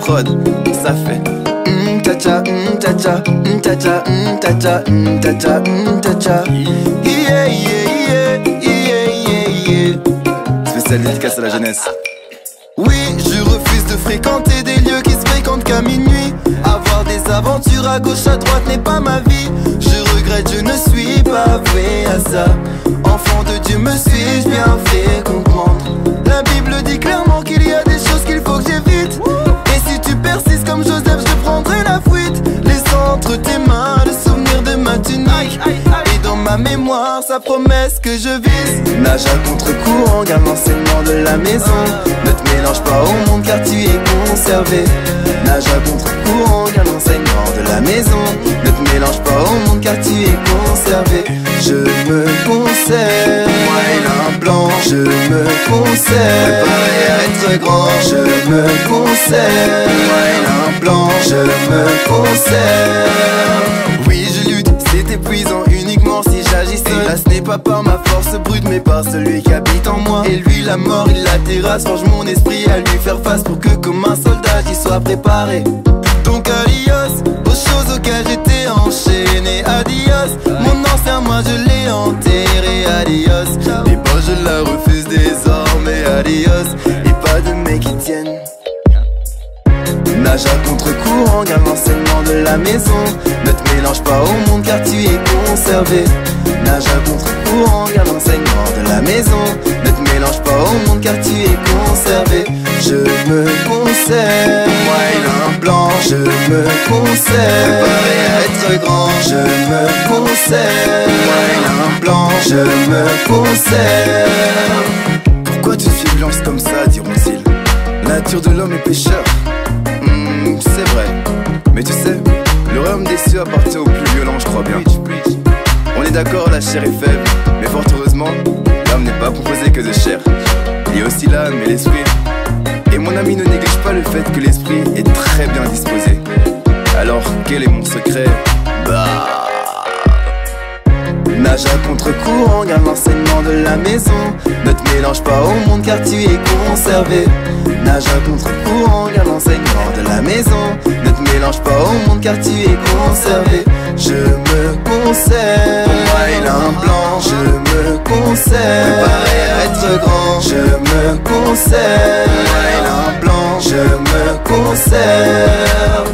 prod, ça fait cha-cha, cha-cha, cha-cha, cha-cha, cha-cha, cha-cha. Yeah, yeah, yeah, yeah, yeah, yeah. Spécial dédicace à la jeunesse. Oui, je refuse de fréquenter des lieux qui se fréquentent qu'à minuit. Avoir des aventures à gauche à droite n'est pas ma vie. Je regrette, je ne suis pas voué à ça. Enfant de Dieu, me suis-je bien fait comprendre? La Bible dit clairement qu'il y a des choses qu'il faut que j'évite. Et si tu persistes comme Joseph, je prendrai la fuite. Laissant entre tes mains le souvenir de ma tunique. Et dans ma mémoire, sa promesse que je vise. Nage à contre-courant, garde l'enseignement de la maison. Ne te mélange pas au monde car tu es conservé. Nage à contre-courant, garde l'enseignement de la maison. Ne te mélange pas au monde car tu es conservé. Je me conserve, moi et blanc. Je me conserve, préparé à être grand. Je me conserve, moi et blanc. Je me conserve. Oui, je lutte, c'est épuisant uniquement si j'agis seul. Là ce n'est pas par ma force brute mais par celui qui habite en moi. Et lui la mort il la terrasse, forge mon esprit à lui faire face pour que comme un soldat j'y sois préparé. Donc adios aux choses auxquelles j'étais enchaîné. Adios mon ancien moi je l'ai enterré. Adios les boss je la refuse désormais. Adios et pas de mecs qui tiennent. Nage à contre-courant, garde l'enseignement de la maison. Ne te mélange pas au monde car tu es conservé. Nage à contre-courant, garde l'enseignement de la maison. Ne te mélange pas au monde car tu es conservé. Je me conserve, moi et blanc. Je me conserve, préparé à être grand. Je me conserve, moi et blanc. Je me conserve. Pourquoi tu suis violence comme ça, diront-ils? La nature de l'homme est pécheur. C'est vrai, mais tu sais, le royaume des cieux appartient aux plus violents, je crois bien. On est d'accord, la chair est faible, mais fort heureusement, l'homme n'est pas composé que de chair. Il y a aussi l'âme et l'esprit. Et mon ami ne néglige pas le fait que l'esprit est très bien disposé. Alors, quel est mon secret? Nage à contre-courant, garde l'enseignement de la maison. Ne te mélange pas au monde car tu es conservé. Nage à contre-courant, garde l'enseignement de la maison. Ne te mélange pas au monde car tu es conservé. Je me conserve, moi et blanc. Je me conserve, préparé à être grand. Je me conserve, moi et blanc. Je me conserve.